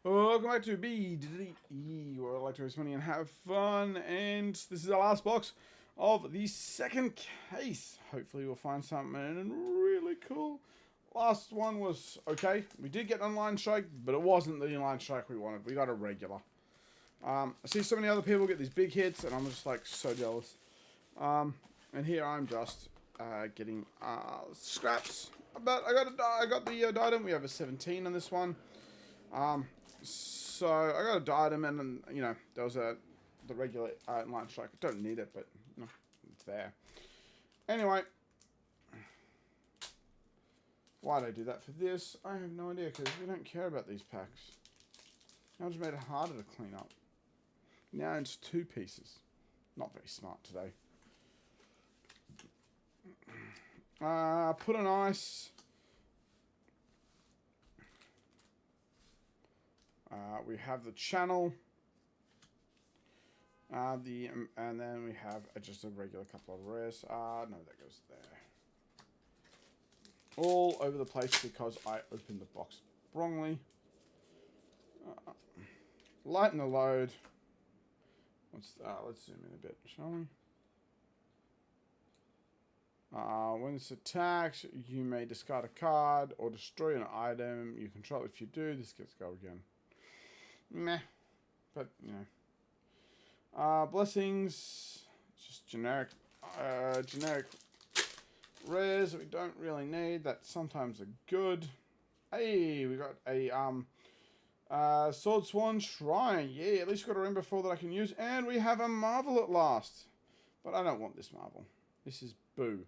Welcome back to BDE, where I like to raise money and have fun. And this is our last box of the second case. Hopefully we'll find something really cool. Last one was okay. We did get an online strike, but it wasn't the online strike we wanted. We got a regular. I see so many other people get these big hits, and I'm just like so jealous. And here I'm just getting scraps. But I got the diadem. We have a 17 on this one. So I got a diadem, and then, you know, there was the regular line strike. I don't need it, but you know, it's there. Anyway, why did I do that for this? I have no idea, because we don't care about these packs. Now I just made it harder to clean up. Now it's 2 pieces. Not very smart today. Put an ice. We have the channel. And then we have just a regular couple of rares. No, that goes there. All over the place because I opened the box wrongly. Lighten the load. Let's zoom in a bit, shall we? When it's attacked, you may discard a card or destroy an item you control. If you do, this gets go again. Meh. But, you know. Blessings. Just generic rares that we don't really need, that sometimes are good. Hey, we got a Sword Swan Shrine. Yeah, at least we got a ring before that I can use. And we have a Marvel at last. But I don't want this Marvel. This is Boo.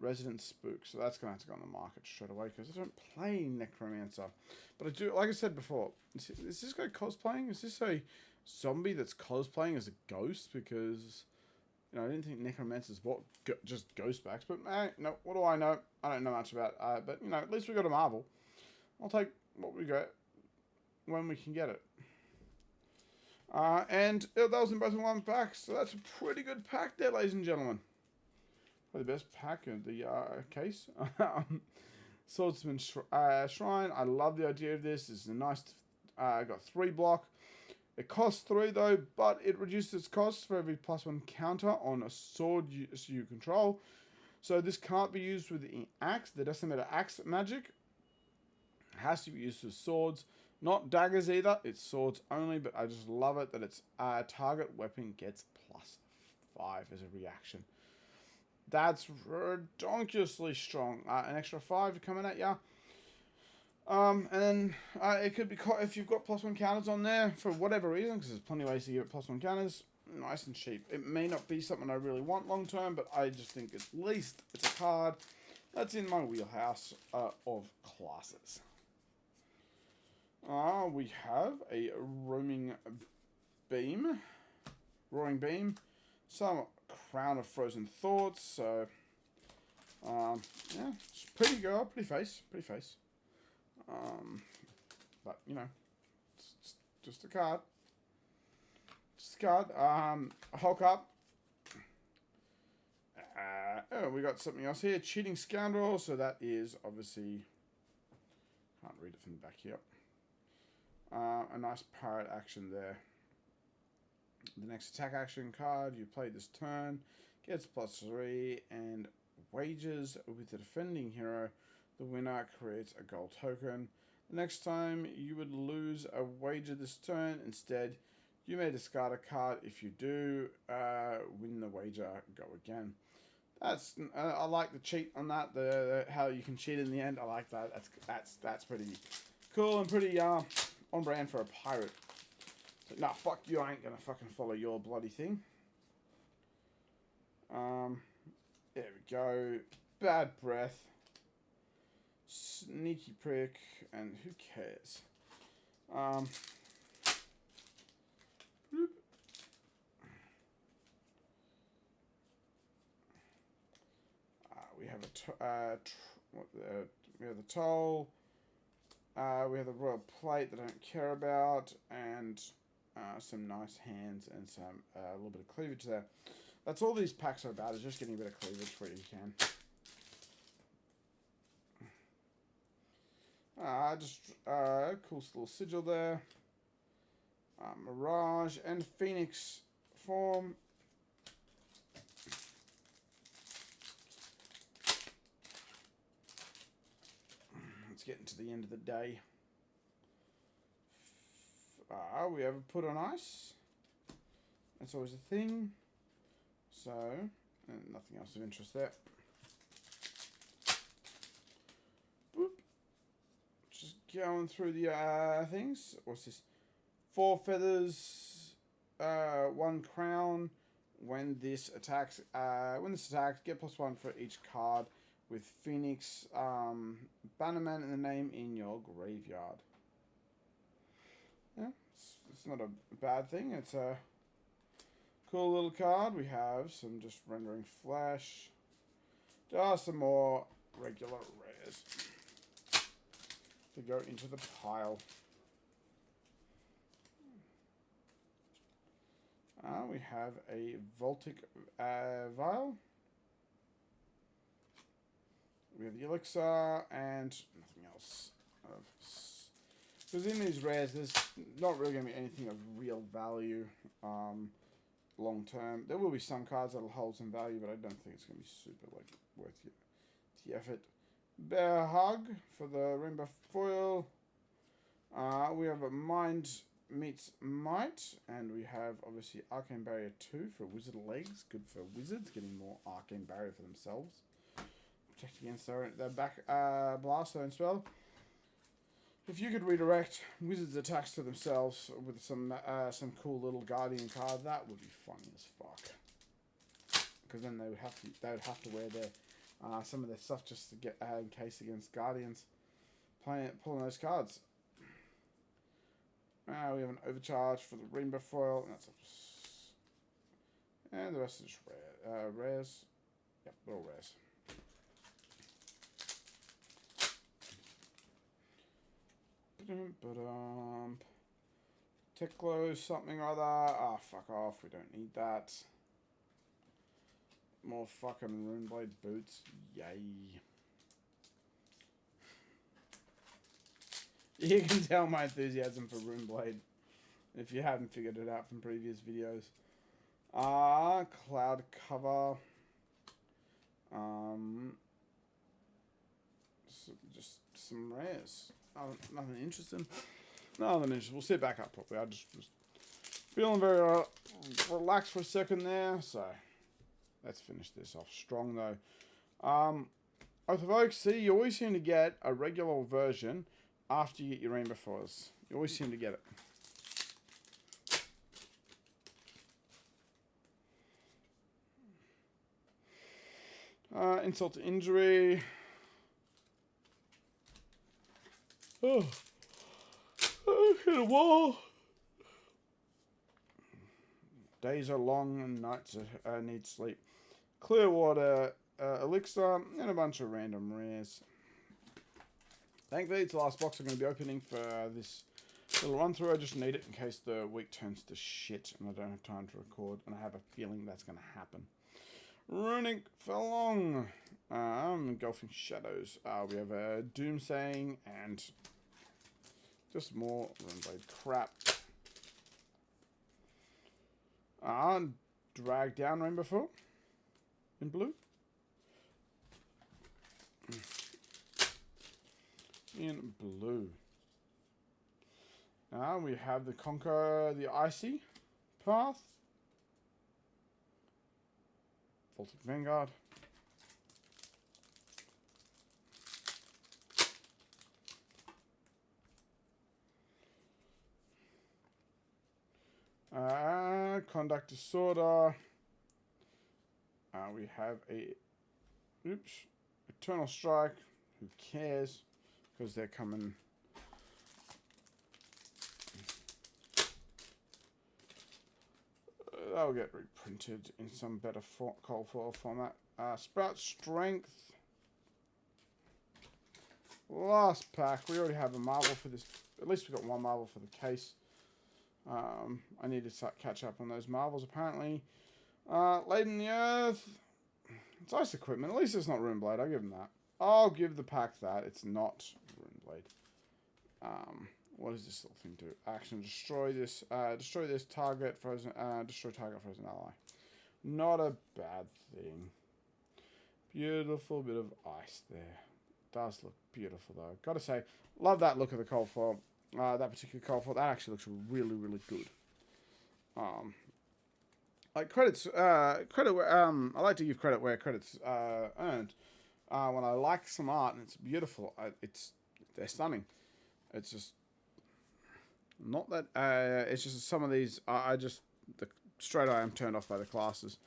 Resident Spook. So that's going to have to go on the market straight away, because I don't play Necromancer. But I do, like I said before, is this guy cosplaying? Is this a zombie that's cosplaying as a ghost? Because, you know, I didn't think Necromancers bought just ghost backs. But, no, what do I know? I don't know much about it. But, you know, at least we got a Marvel. I'll take what we get when we can get it. And that was in both in one pack. So that's a pretty good pack there, ladies and gentlemen. Probably the best pack in the case. Swordsman Shrine. I love the idea of this. It's a nice. Got 3 block. It costs 3 though, but it reduces its cost for every +1 counter on a sword you control. So this can't be used with the axe. The Decimator Axe magic. It has to be used with swords, not daggers either. It's swords only. But I just love it that its target weapon gets +5 as a reaction. That's redonkulously strong. An extra 5 coming at ya. And then it could be if you've got +1 counters on there for whatever reason, because there's plenty of ways to give it +1 counters. Nice and cheap. It may not be something I really want long term, but I just think at least it's a card that's in my wheelhouse of classes. We have a roaring beam, some Crown of Frozen Thoughts. So, yeah, it's pretty girl, pretty face. But you know, it's just a card. Hulk up. Oh, we got something else here. Cheating Scoundrel. So that is obviously, can't read it from the back here. A nice parrot action there. The next attack action card you play this turn gets +3 and wages with the defending hero. The winner creates a gold token. The next time you would lose a wager this turn. Instead, you may discard a card. If you do, win the wager, go again. That's I like the cheat on that. The how you can cheat in the end. I like that. That's pretty cool and pretty on brand for a pirate. So, nah, fuck you, I ain't gonna fucking follow your bloody thing. There we go. Bad breath. Sneaky prick. And who cares? We have we have the toll. We have the royal plate that I don't care about, and some nice hands and some a little bit of cleavage there. That's all these packs are about, is just getting a bit of cleavage where you can. Cool little sigil there. Mirage and Phoenix form. It's getting to the end of the day. We have a put on ice. That's always a thing. So, and nothing else of interest there. Boop. Just going through the things. What's this? 4 feathers, 1 crown. When this attacks, get +1 for each card with Phoenix Bannerman in the name in your graveyard. Yeah, it's not a bad thing. It's a cool little card. We have some just rendering flesh. Just some more regular rares to go into the pile. We have a Voltic Vial. We have the Elixir and nothing else. Because in these rares, there's not really going to be anything of real value long term. There will be some cards that'll hold some value, but I don't think it's going to be super worth the effort. Bear Hug for the Rainbow Foil. We have a Mind Meets Might, and we have obviously Arcane Barrier 2 for Wizard Legs. Good for wizards, getting more Arcane Barrier for themselves. Protect against their back blast zone spell. If you could redirect wizards' attacks to themselves with some cool little Guardian card, that would be fun as fuck. Because then they would have to wear their some of their stuff just to get in case against Guardians. Pulling those cards. We have an Overcharge for the Rainbow Foil, and the rest is just rares. Yep, they're all rares. Ticklo, something or other. Ah, fuck off. We don't need that. More fucking Runeblade boots. Yay. You can tell my enthusiasm for Runeblade if you haven't figured it out from previous videos. Cloud cover. Just some rares. Nothing interesting. Nothing interesting. We'll sit back up properly. I just was feeling very relaxed for a second there. So let's finish this off strong though. Oath of Oak. See, you always seem to get a regular version after you get your Rainbow Foils. You always seem to get it. Insult to Injury. Oh. Hit a wall. Days are long and nights need sleep. Clearwater Elixir and a bunch of random rares. Thankfully, it's the last box I'm going to be opening for this little run through. I just need it in case the week turns to shit and I don't have time to record, and I have a feeling that's going to happen. Runic Felong. Engulfing Shadows. We have a Doomsaying and just more Runeblade crap. Drag Down Rainbow Foil in blue. In blue. We have the Conquer the Icy Path. Voltic Vanguard. Conduct Disorder. We have a Eternal Strike. Who cares? Because they're coming. That'll get reprinted in some better cold foil format. Sprout Strength. Last pack. We already have a Marvel for this. At least we got one Marvel for the case. I need to start catch up on those Marvels apparently. Laid in the Earth. It's ice equipment. At least it's not Runeblade. I'll give them that. I'll give the pack that. It's not Runeblade. What does this little thing do? Action, destroy this target, frozen, destroy target frozen ally. Not a bad thing. Beautiful bit of ice there. Does look beautiful though. Gotta say, love that look of the cold foil. That particular cold foil, that actually looks really, really good. Like credits, credit. I like to give credit where credit's earned. When I like some art and it's beautiful, they're stunning. It's just not that. It's just some of these. Straight away I'm turned off by the classes,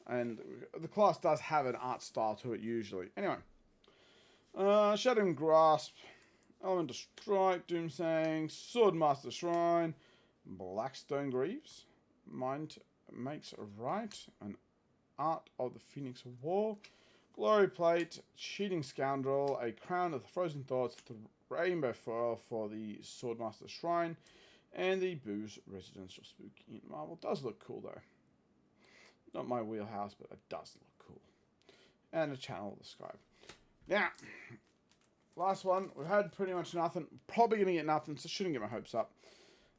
and the class does have an art style to it usually. Anyway, Shadow and Grasp, Elemental Strike, Doomsaying, Swordmaster Shrine, Blackstone Greaves, Mind Makes Right, an Art of the Phoenix of War, Glory Plate, Cheating Scoundrel, a Crown of the Frozen Thoughts, the Rainbow Foil for the Swordmaster Shrine, and the Booze Residential Spook in Marble. Does look cool though. Not my wheelhouse, but it does look cool. And a Channel of the Sky. Now, last one. We've had pretty much nothing. Probably going to get nothing, so shouldn't get my hopes up.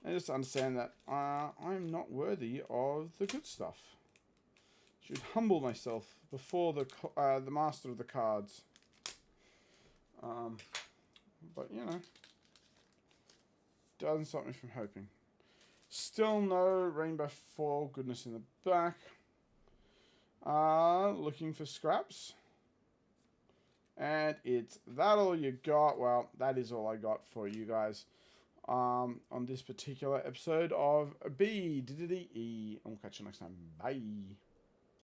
And just understand that I'm not worthy of the good stuff. Should humble myself before the master of the cards. But, you know, doesn't stop me from hoping. Still no rainbow foil goodness in the back. Looking for scraps. And it's that all you got? Well, that is all I got for you guys on this particular episode of B-D-D-E. And we'll catch you next time. Bye.